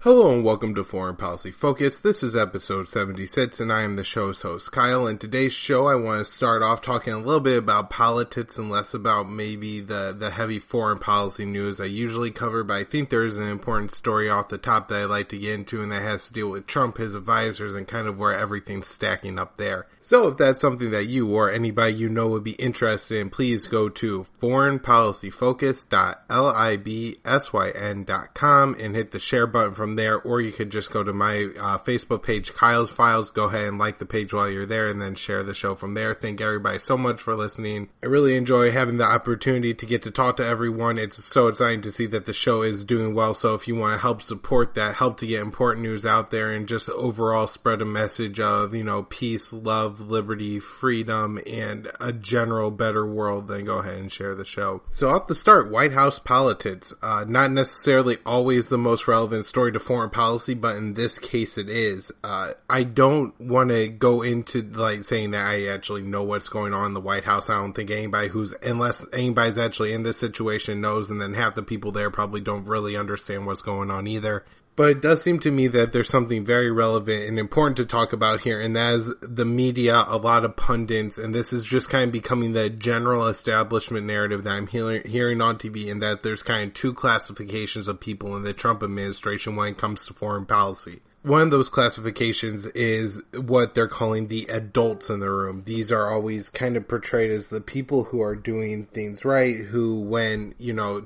Hello and welcome to Foreign Policy Focus. This is episode 76 and I am the show's host, Kyle. In today's show, I want to start off talking a little bit about politics and less about maybe the heavy foreign policy news I usually cover, but I think there is an important story off the top that I'd like to get into, and that has to deal with Trump, his advisors, and kind of where everything's stacking up there. So if that's something that you or anybody you know would be interested in, please go to foreignpolicyfocus.libsyn.com and hit the share button from there, or you could just go to my Facebook page, Kyle's Files. Go ahead and like the page while you're there and then share the show from there. Thank everybody so much for listening. I really enjoy having the opportunity to get to talk to everyone. It's so exciting to see that the show is doing well. So if you want to help support that, help to get important news out there and just overall spread a message of, peace, love, liberty, freedom, and a general better world, then go ahead and share the show. So off the start, White House politics. Not necessarily always the most relevant story to foreign policy, but in this case it is. I don't want to go into saying that I actually know what's going on in the White House. I don't think unless anybody's actually in this situation knows, and then half the people there probably don't really understand what's going on either. But it does seem to me that there's something very relevant and important to talk about here, and that is the media, a lot of pundits, and this is just kind of becoming the general establishment narrative that I'm hearing on TV, and that there's kind of two classifications of people in the Trump administration when it comes to foreign policy. One of those classifications is what they're calling the adults in the room. These are always kind of portrayed as the people who are doing things right, who, when,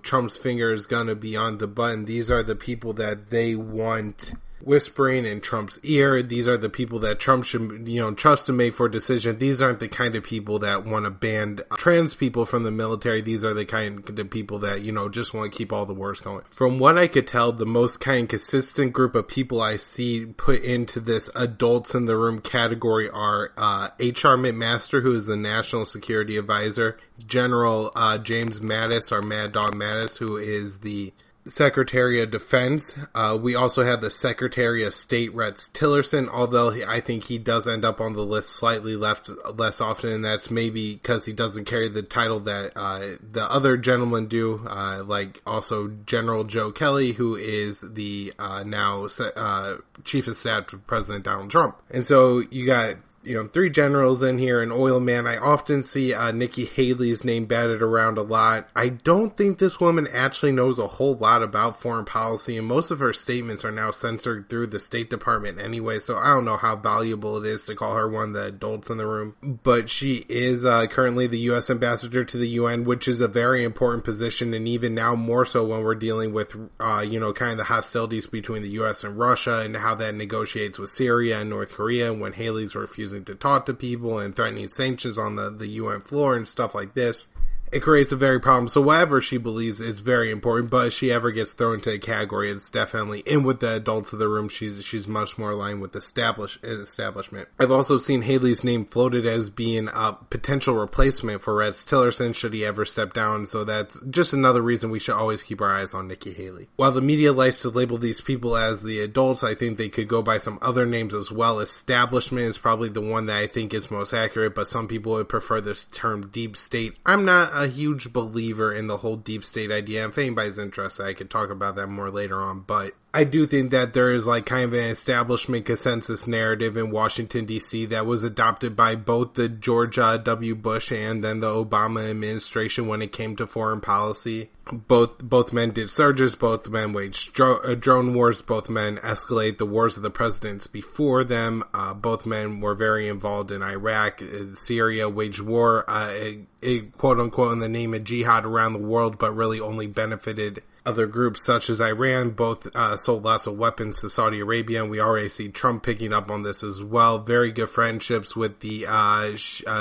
Trump's finger is going to be on the button, these are the people that they want whispering in Trump's ear. These are the people that Trump should, trust to make for decisions. These aren't the kind of people that want to ban trans people from the military. These are the kind of people that, just want to keep all the wars going. From what I could tell, the most kind of consistent group of people I see put into this adults in the room category are H.R. McMaster, who is the National Security Advisor, General James Mattis, or Mad Dog Mattis, who is the Secretary of Defense. We also have the Secretary of State, Rex Tillerson, although I think he does end up on the list slightly less often, and that's maybe because he doesn't carry the title that the other gentlemen do, like also General Joe Kelly, who is the now Chief of Staff to President Donald Trump. And so you got three generals in here, an oil man. I often see Nikki Haley's name batted around a lot. I don't think this woman actually knows a whole lot about foreign policy, and most of her statements are now censored through the State Department anyway, so I don't know how valuable it is to call her one of the adults in the room. But she is currently the U.S. ambassador to the UN, which is a very important position, and even now more so when we're dealing with, kind of the hostilities between the U.S. and Russia, and how that negotiates with Syria and North Korea, when Haley's refusing to talk to people and threatening sanctions on the UN floor and stuff like this. It creates a very problem. So whatever she believes is very important, but if she ever gets thrown into a category, it's definitely in with the adults of the room. She's much more aligned with the establishment. I've also seen Haley's name floated as being a potential replacement for Rex Tillerson should he ever step down. So that's just another reason we should always keep our eyes on Nikki Haley. While the media likes to label these people as the adults, I think they could go by some other names as well. Establishment is probably the one that I think is most accurate, but some people would prefer this term deep state. I'm not a huge believer in the whole deep state idea. If anybody's interested, I could talk about that more later on, but I do think that there is kind of an establishment consensus narrative in Washington, D.C. that was adopted by both the George W. Bush and then the Obama administration when it came to foreign policy. Both men did surges, both men waged drone wars, both men escalated the wars of the presidents before them, both men were very involved in Iraq, Syria, waged war, quote unquote in the name of jihad around the world, but really only benefited other groups such as Iran. Both sold lots of weapons to Saudi Arabia, and we already see Trump picking up on this as well. Very good friendships with the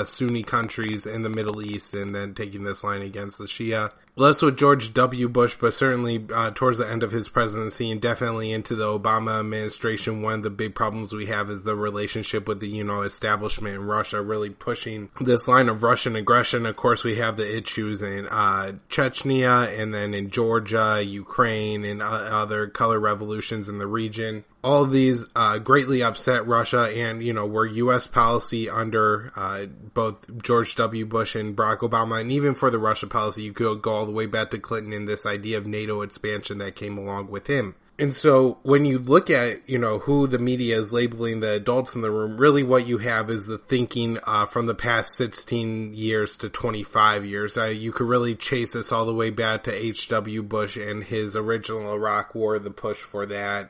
Sunni countries in the Middle East, and then taking this line against the Shia. Less with George W. Bush, but certainly towards the end of his presidency and definitely into the Obama administration, one of the big problems we have is the relationship with the, establishment in Russia, really pushing this line of Russian aggression. Of course, we have the issues in Chechnya, and then in Georgia, Ukraine, and other color revolutions in the region. All of these greatly upset Russia, and, were U.S. policy under both George W. Bush and Barack Obama, and even for the Russia policy, you could go all the way back to Clinton and this idea of NATO expansion that came along with him. And so when you look at, who the media is labeling the adults in the room, really what you have is the thinking from the past 16 years to 25 years. You could really chase this all the way back to H.W. Bush and his original Iraq War, the push for that,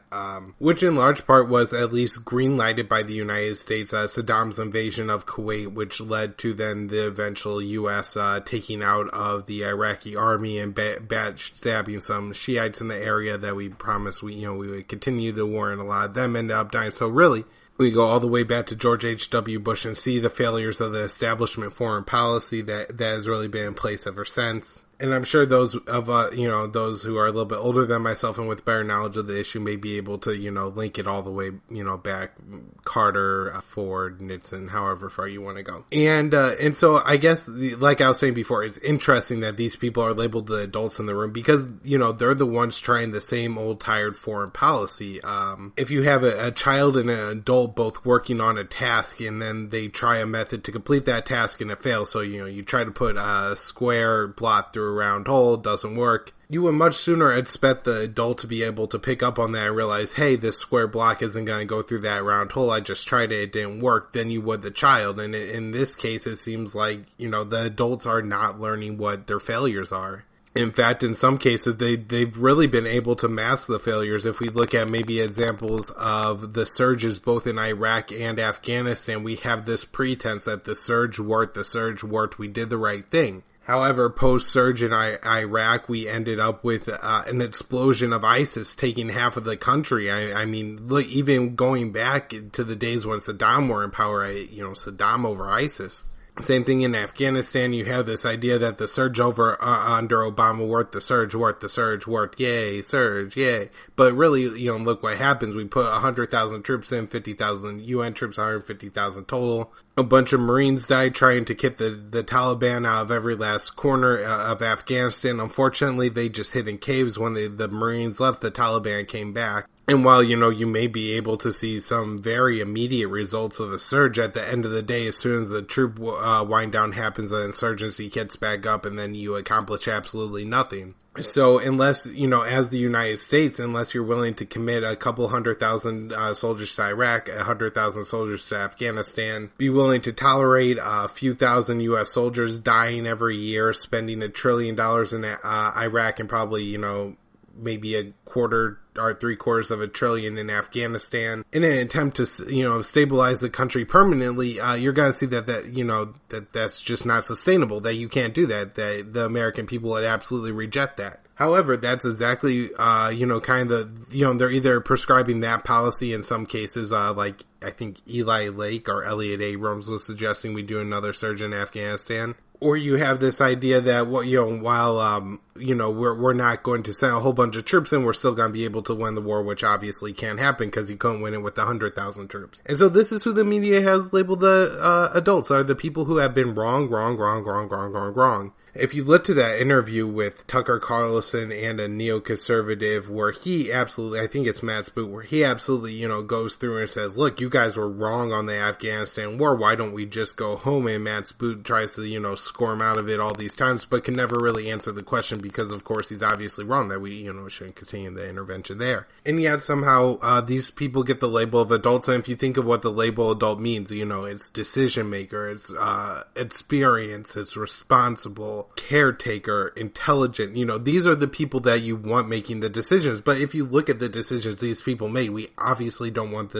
which in large part was at least green-lighted by the United States, Saddam's invasion of Kuwait, which led to then the eventual U.S. Taking out of the Iraqi army and backstabbing some Shiites in the area that we promised we would continue the war, and a lot of them ended up dying. So really, we go all the way back to George H.W. Bush and see the failures of the establishment foreign policy that has really been in place ever since. And I'm sure those of those who are a little bit older than myself and with better knowledge of the issue may be able to link it all the way back, Carter, Ford, Nixon, however far you want to go. And so I guess like I was saying before, it's interesting that these people are labeled the adults in the room because they're the ones trying the same old tired foreign policy. If you have a child and an adult both working on a task and then they try a method to complete that task and it fails, so you try to put a square blot through a round hole, doesn't work, you would much sooner expect the adult to be able to pick up on that and realize, hey, this square block isn't going to go through that round hole, I just tried it didn't work, than you would the child. And in this case, it seems like, the adults are not learning what their failures are. In fact, in some cases, they've really been able to mask the failures. If we look at maybe examples of the surges both in Iraq and Afghanistan, we have this pretense that the surge worked, we did the right thing. However, post-surge in Iraq, we ended up with an explosion of ISIS taking half of the country. I mean, look, even going back to the days when Saddam were in power, Saddam over ISIS. Same thing in Afghanistan. You have this idea that the surge under Obama worked, the surge worked, yay, surge, yay. But really, look what happens. We put 100,000 troops in, 50,000 UN troops, 150,000 total. A bunch of Marines died trying to get the Taliban out of every last corner of Afghanistan. Unfortunately, they just hid in caves. When the Marines left, the Taliban came back. And while, you may be able to see some very immediate results of a surge, at the end of the day, as soon as the troop wind down happens, the insurgency gets back up, and then you accomplish absolutely nothing. So unless, as the United States, unless you're willing to commit a couple 100,000 soldiers to Iraq, 100,000 soldiers to Afghanistan, be willing to tolerate a few thousand U.S. soldiers dying every year, spending $1 trillion in Iraq, and probably, maybe a quarter or $750 billion in Afghanistan in an attempt to, stabilize the country permanently, you're going to see that's just not sustainable, that you can't do that the American people would absolutely reject that. However, that's exactly, they're either prescribing that policy in some cases, like I think Eli Lake or Elliot Abrams was suggesting we do another surge in Afghanistan. Or you have this idea that, while we're not going to send a whole bunch of troops in, we're still going to be able to win the war, which obviously can't happen because you couldn't win it with 100,000 troops. And so this is who the media has labeled the adults, are the people who have been wrong. If you look to that interview with Tucker Carlson and a neoconservative where he absolutely, I think it's Matt Spoot, where he absolutely, goes through and says, look, you guys were wrong on the Afghanistan war. Why don't we just go home? And Matt Spoot tries to, score him out of it all these times, but can never really answer the question because, of course, he's obviously wrong that we, shouldn't continue the intervention there. And yet somehow these people get the label of adults. And if you think of what the label adult means, it's decision maker, it's experience, it's responsible, caretaker, intelligent, these are the people that you want making the decisions. But if you look at the decisions these people made, we obviously don't want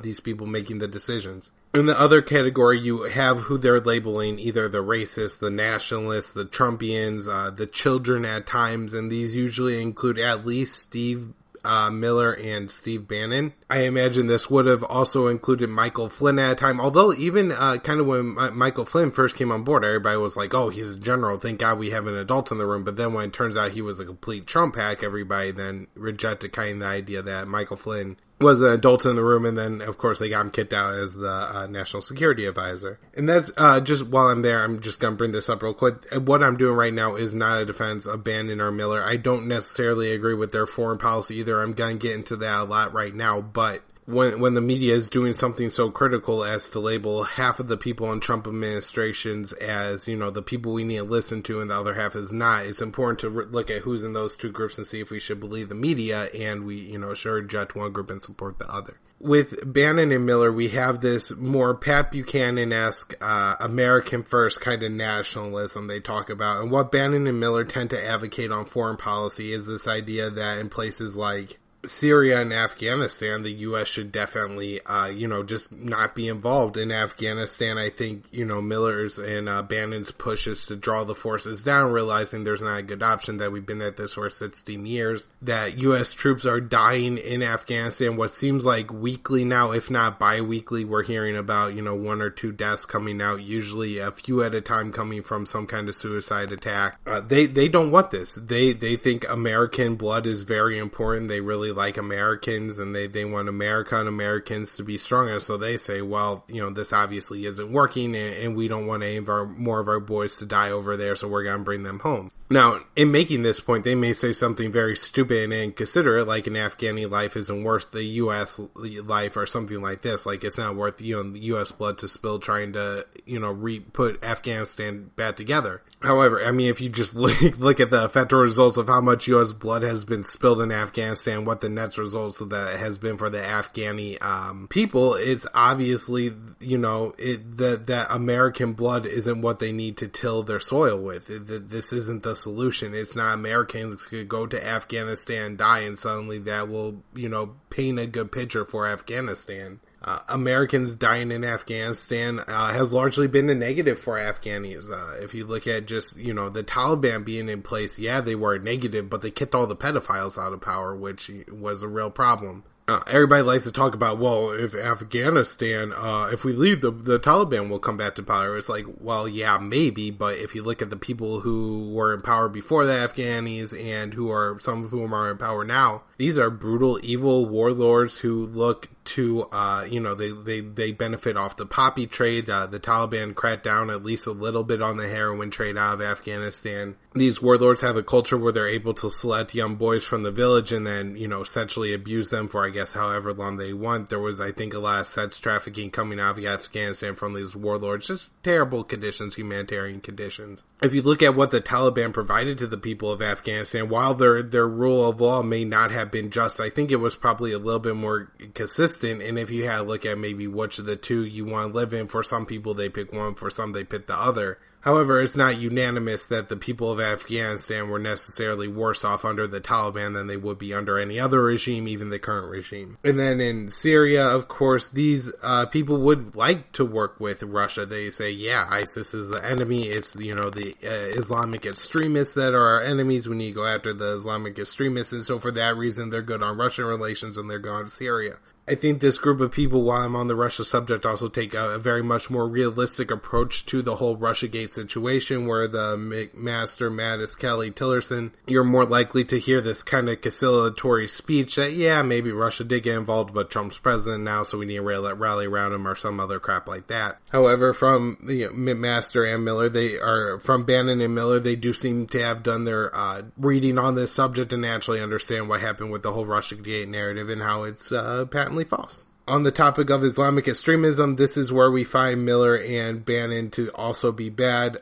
these people making the decisions. In the other category, you have who they're labeling, either the racists, the nationalists, the Trumpians, the children at times, and these usually include at least Steve Miller and Steve Bannon. I imagine this would have also included Michael Flynn at a time, although even kind of when Michael Flynn first came on board, everybody was like, oh, he's a general, thank God we have an adult in the room. But then when it turns out he was a complete Trump hack, everybody then rejected kind of the idea that Michael Flynn was an adult in the room, and then, of course, they got him kicked out as the national security advisor. And that's, just while I'm there, I'm just going to bring this up real quick. What I'm doing right now is not a defense of Bannon or Miller. I don't necessarily agree with their foreign policy either. I'm going to get into that a lot right now, but when the media is doing something so critical as to label half of the people in Trump administrations as, the people we need to listen to and the other half is not, it's important to look at who's in those two groups and see if we should believe the media and we, should reject one group and support the other. With Bannon and Miller, we have this more Pat Buchanan-esque, American first kind of nationalism they talk about. And what Bannon and Miller tend to advocate on foreign policy is this idea that in places like Syria and Afghanistan, the U.S. should definitely, just not be involved. In Afghanistan, I think, Miller's and Bannon's pushes to draw the forces down, realizing there's not a good option, that we've been at this for 16 years, that U.S. troops are dying in Afghanistan. What seems like weekly now, if not bi-weekly, we're hearing about, one or two deaths coming out, usually a few at a time coming from some kind of suicide attack. They don't want this. They think American blood is very important. They really like Americans and they want America and Americans to be stronger. So they say, well, this obviously isn't working and we don't want any of more of our boys to die over there, so we're going to bring them home. Now, in making this point, they may say something very stupid and inconsiderate, like an Afghani life isn't worth the U.S. life or something like this. Like, it's not worth, the U.S. blood to spill trying to, put Afghanistan back together. However, I mean, if you just look at the effective results of how much U.S. blood has been spilled in Afghanistan, what the net results of that has been for the Afghani people, it's obviously, that American blood isn't what they need to till their soil with. This isn't the solution. It's not Americans could go to Afghanistan, die, and suddenly that will, paint a good picture for Afghanistan. Americans dying in Afghanistan has largely been a negative for Afghanis. If you look at just, the Taliban being in place, yeah, they were a negative, but they kicked all the pedophiles out of power, which was a real problem. Everybody likes to talk about, well, if Afghanistan, if we leave, the Taliban will come back to power. It's like, well, yeah, maybe, but if you look at the people who were in power before the Afghanis and some of whom are in power now, these are brutal, evil warlords who look to, they benefit off the poppy trade. The Taliban cracked down at least a little bit on the heroin trade out of Afghanistan. These warlords have a culture where they're able to select young boys from the village and then, essentially abuse them for, I guess, however long they want. There was, I think, a lot of sex trafficking coming out of Afghanistan from these warlords. Just terrible conditions, humanitarian conditions. If you look at what the Taliban provided to the people of Afghanistan, while their rule of law may not have been just, I think it was probably a little bit more consistent. And if you had to look at maybe which of the two you want to live in, for some people they pick one, for some they pick the other. However, it's not unanimous that the people of Afghanistan were necessarily worse off under the Taliban than they would be under any other regime, even the current regime. And then in Syria, of course, these people would like to work with Russia. They say, yeah, ISIS is the enemy. It's, the Islamic extremists that are our enemies. We need to go after the Islamic extremists. And so for that reason, they're good on Russian relations and they're good on Syria. I think this group of people, while I'm on the Russia subject, also take a very much more realistic approach to the whole Russiagate situation, where the McMaster, Mattis, Kelly, Tillerson, you're more likely to hear this kind of conciliatory speech that, yeah, maybe Russia did get involved, but Trump's president now, so we need to rally around him or some other crap like that. However, from McMaster and Miller, from Bannon and Miller, they do seem to have done their reading on this subject and actually understand what happened with the whole Russiagate narrative and how it's patently false. On the topic of Islamic extremism, this is where we find Miller and Bannon to also be bad.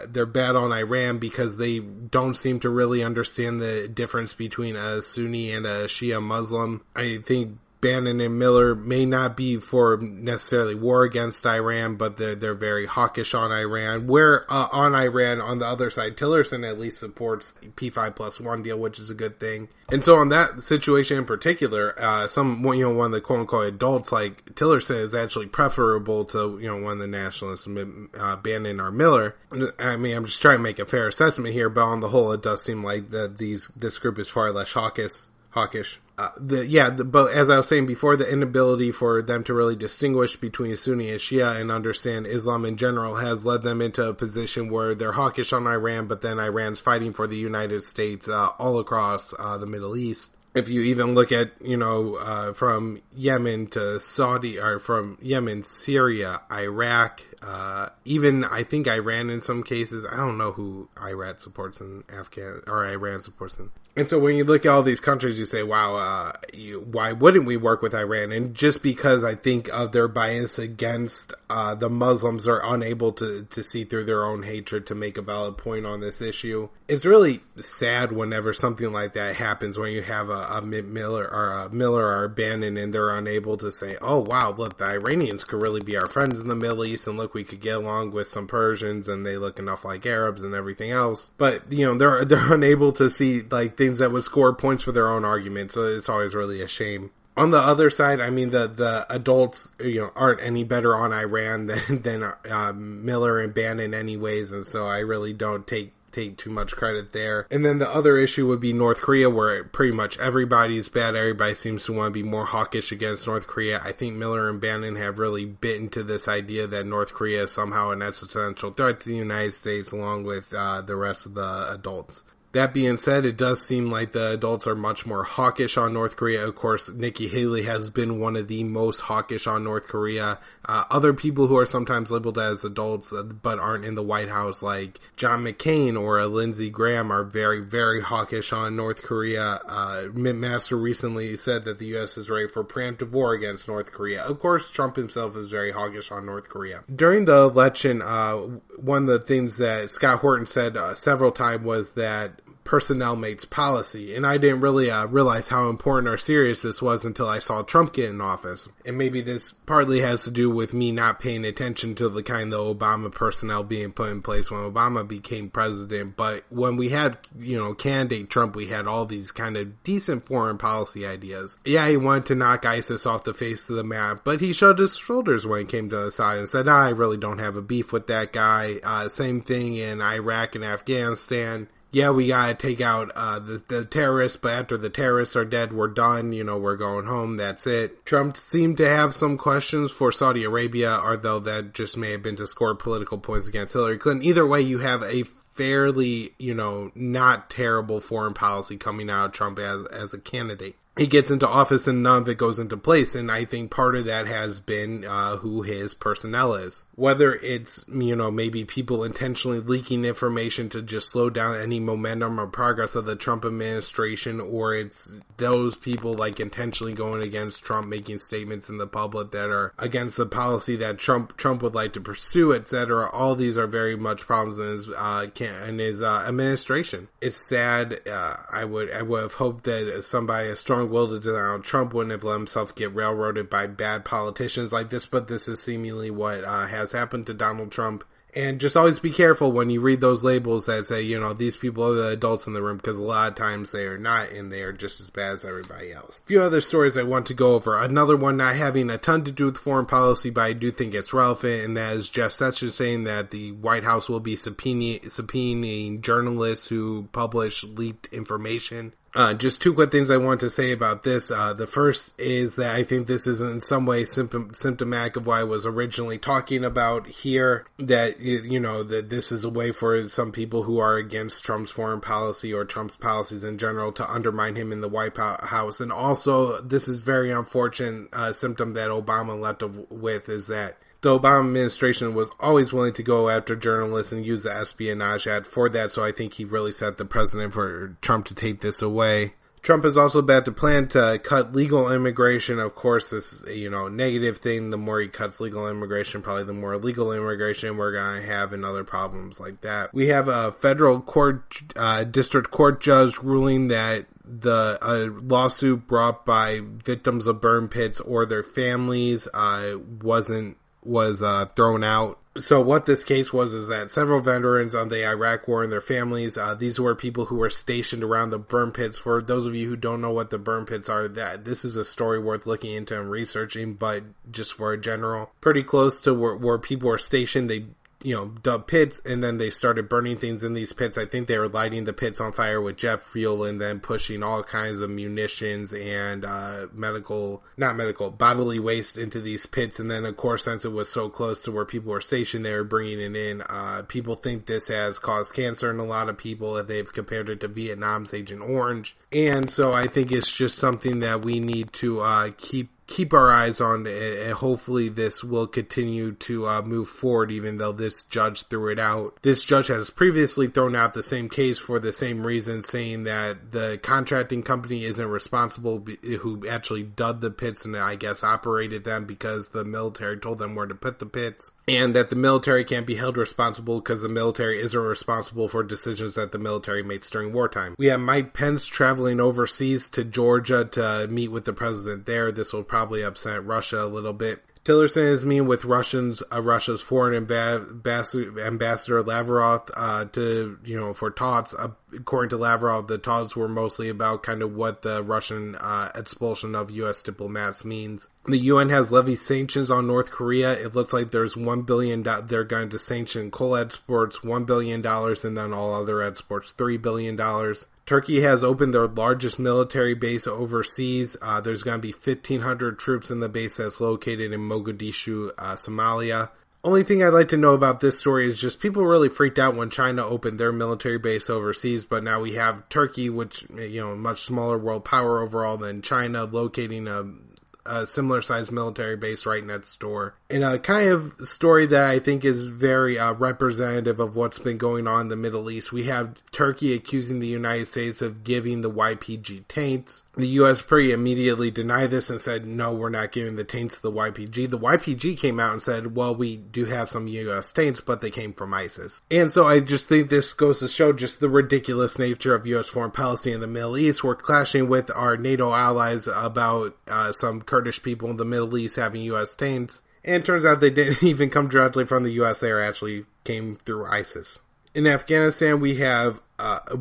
They're bad on Iran because they don't seem to really understand the difference between a Sunni and a Shia Muslim. I think Bannon and Miller may not be for necessarily war against Iran, but they're very hawkish on Iran. Where on Iran, on the other side, Tillerson at least supports the P5+1 deal, which is a good thing. And so on that situation in particular, one of the quote unquote adults like Tillerson is actually preferable to, one of the nationalists, Bannon or Miller. I mean, I'm just trying to make a fair assessment here, but on the whole, it does seem like this group is far less hawkish. But as I was saying before, the inability for them to really distinguish between Sunni and Shia and understand Islam in general has led them into a position where they're hawkish on Iran, but then Iran's fighting for the United States all across the Middle East. If you even look at, from Yemen to Saudi, or from Yemen, Syria, Iraq, even I think Iran in some cases. I don't know who Iraq supports in Iran supports in. And so when you look at all these countries, you say, wow, why wouldn't we work with Iran? And just because I think of their bias against the Muslims are unable to see through their own hatred to make a valid point on this issue. It's really sad whenever something like that happens, when you have a Miller or Bannon and they're unable to say, oh wow, look, the Iranians could really be our friends in the Middle East, and look, we could get along with some Persians and they look enough like Arabs and everything else. But, they're unable to see like things that would score points for their own argument, so it's always really a shame. On the other side, I mean, the adults, aren't any better on Iran than Miller and Bannon anyways, and so I really don't take too much credit there. And then the other issue would be North Korea, where pretty much everybody's bad. Everybody seems to want to be more hawkish against North Korea. I think Miller and Bannon have really bitten to this idea that North Korea is somehow an existential threat to the United States, along with the rest of the adults. That being said, it does seem like the adults are much more hawkish on North Korea. Of course, Nikki Haley has been one of the most hawkish on North Korea. Other people who are sometimes labeled as adults but aren't in the White House, like John McCain or Lindsey Graham, are very, very hawkish on North Korea. Mitt Master recently said that the U.S. is ready for preemptive war against North Korea. Of course, Trump himself is very hawkish on North Korea. During the election, one of the things that Scott Horton said several times was that personnel makes policy, and I didn't really realize how important or serious this was until I saw Trump get in office. And maybe this partly has to do with me not paying attention to the kind of Obama personnel being put in place when Obama became president. But when we had, candidate Trump, we had all these kind of decent foreign policy ideas. Yeah, he wanted to knock ISIS off the face of the map, but he showed his shoulders when it came to the side and said, I really don't have a beef with that guy. Same thing in Iraq and Afghanistan. Yeah, we gotta take out the terrorists, but after the terrorists are dead, we're done. We're going home. That's it. Trump seemed to have some questions for Saudi Arabia, although that just may have been to score political points against Hillary Clinton. Either way, you have a fairly, not terrible foreign policy coming out of Trump as a candidate. He gets into office and none of it goes into place, and I think part of that has been who his personnel is. Whether it's, maybe people intentionally leaking information to just slow down any momentum or progress of the Trump administration, or it's those people like intentionally going against Trump, making statements in the public that are against the policy that Trump would like to pursue, etc. All these are very much problems in his administration. It's sad. I would have hoped that somebody as strong will to Donald Trump wouldn't have let himself get railroaded by bad politicians like this, but this is seemingly what has happened to Donald Trump. And just always be careful when you read those labels that say, these people are the adults in the room, because a lot of times they are not, and they are just as bad as everybody else. A few other stories I want to go over. Another one not having a ton to do with foreign policy, but I do think it's relevant, and that is Jeff Sessions saying that the White House will be subpoenaing journalists who publish leaked information. Just two quick things I want to say about this. The first is that I think this is in some way symptomatic of what I was originally talking about here, that, that this is a way for some people who are against Trump's foreign policy or Trump's policies in general to undermine him in the White House. And also, this is very unfortunate symptom that Obama left with, is that the Obama administration was always willing to go after journalists and use the Espionage Act for that, so I think he really set the precedent for Trump to take this away. Trump is also about to plan to cut legal immigration. Of course, this is a, negative thing. The more he cuts legal immigration, probably the more illegal immigration we're going to have and other problems like that. We have a federal district court judge ruling that the lawsuit brought by victims of burn pits or their families was thrown out. So what this case was is that several veterans of the Iraq War and their families, these were people who were stationed around the burn pits. For those of you who don't know what the burn pits are, this is a story worth looking into and researching, but just for a general, pretty close to where people were stationed, they dug pits, and then they started burning things in these pits. I think they were lighting the pits on fire with jet fuel and then pushing all kinds of munitions and bodily waste into these pits. And then, of course, since it was so close to where people were stationed, they were bringing it in. People think this has caused cancer in a lot of people, and they've compared it to Vietnam's Agent Orange. And so I think it's just something that we need to keep keep our eyes on, and hopefully this will continue to move forward, even though this judge threw it out. This judge has previously thrown out the same case for the same reason, saying that the contracting company isn't responsible, who actually dug the pits and I guess operated them, because the military told them where to put the pits, and that the military can't be held responsible because the military isn't responsible for decisions that the military makes during wartime. We have Mike Pence traveling overseas to Georgia to meet with the president there. This will probably upset Russia a little bit. Tillerson is meeting with Russia's foreign ambassador Lavrov for talks. According to Lavrov, the talks were mostly about kind of what the Russian expulsion of U.S. diplomats means. The UN has levied sanctions on North Korea. It looks like there's $1 billion. They're going to sanction coal exports, $1 billion, and then all other exports, $3 billion. Turkey has opened their largest military base overseas. There's going to be 1,500 troops in the base that's located in Mogadishu, Somalia. Only thing I'd like to know about this story is just people really freaked out when China opened their military base overseas, but now we have Turkey, which, much smaller world power overall than China, locating a similar sized military base right next door. In a kind of story that I think is very representative of what's been going on in the Middle East, we have Turkey accusing the United States of giving the YPG tanks. The U.S. pretty immediately denied this and said, no, we're not giving the tanks to the YPG. The YPG came out and said, well, we do have some U.S. tanks, but they came from ISIS. And so I just think this goes to show just the ridiculous nature of U.S. foreign policy in the Middle East. We're clashing with our NATO allies about some Kurdish people in the Middle East having U.S. tanks. And it turns out they didn't even come directly from the U.S. They actually came through ISIS. In Afghanistan, we have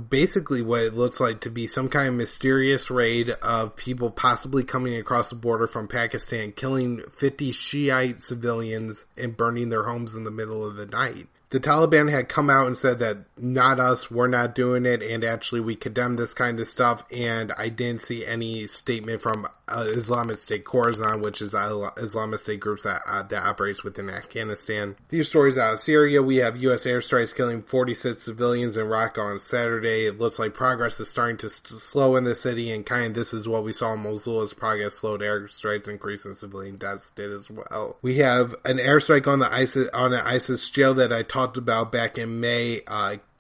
basically what it looks like to be some kind of mysterious raid of people possibly coming across the border from Pakistan, killing 50 Shiite civilians and burning their homes in the middle of the night. The Taliban had come out and said that, not us, we're not doing it, and actually we condemn this kind of stuff, and I didn't see any statement from Islamic State Khorasan, which is the Islamic State group that operates within Afghanistan. These stories out of Syria, we have U.S. airstrikes killing 46 civilians in Raqqa on Saturday. It looks like progress is starting to slow in the city, and kind of this is what we saw in Mosul as progress slowed, airstrikes increasing civilian deaths did as well. We have an airstrike on an ISIS jail that I talked about back in May,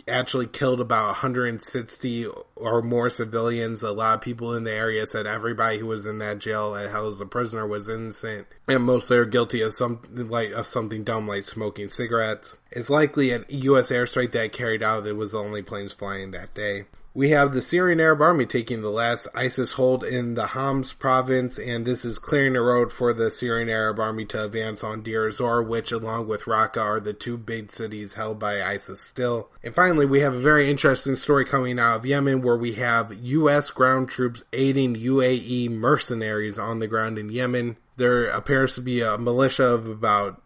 actually killed about 160 or more civilians. A lot of people in the area said everybody who was in that jail held as a prisoner was innocent, and mostly are guilty of something dumb like smoking cigarettes. It's likely a U.S. airstrike that carried out. It was the only planes flying that day. We have the Syrian Arab Army taking the last ISIS hold in the Homs province, and this is clearing the road for the Syrian Arab Army to advance on Deir ez-Zor, which, along with Raqqa, are the two big cities held by ISIS still. And finally, we have a very interesting story coming out of Yemen, where we have U.S. ground troops aiding UAE mercenaries on the ground in Yemen. There appears to be a militia of about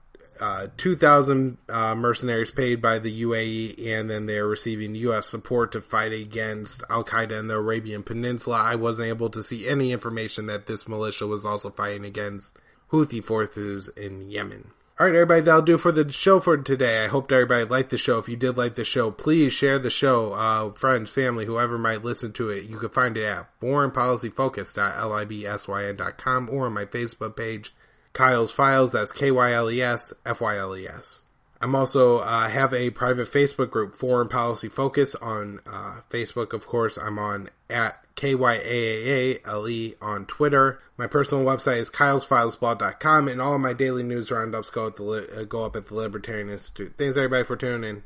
2,000 mercenaries paid by the UAE, and then they're receiving U.S. support to fight against Al-Qaeda in the Arabian Peninsula. I wasn't able to see any information that this militia was also fighting against Houthi forces in Yemen. Alright, everybody, that'll do for the show for today. I hope everybody liked the show. If you did like the show, please share the show. Friends, family, whoever might listen to it. You can find it at foreignpolicyfocus.libsyn.com or on my Facebook page, Kyle's Files, that's Kyles Fyles. I'm also have a private Facebook group, Foreign Policy Focus, on Facebook, of course. I'm on at KYAAALE on Twitter. My personal website is kylesfilesblog.com, and all of my daily news roundups go up at the Libertarian Institute. Thanks, everybody, for tuning in.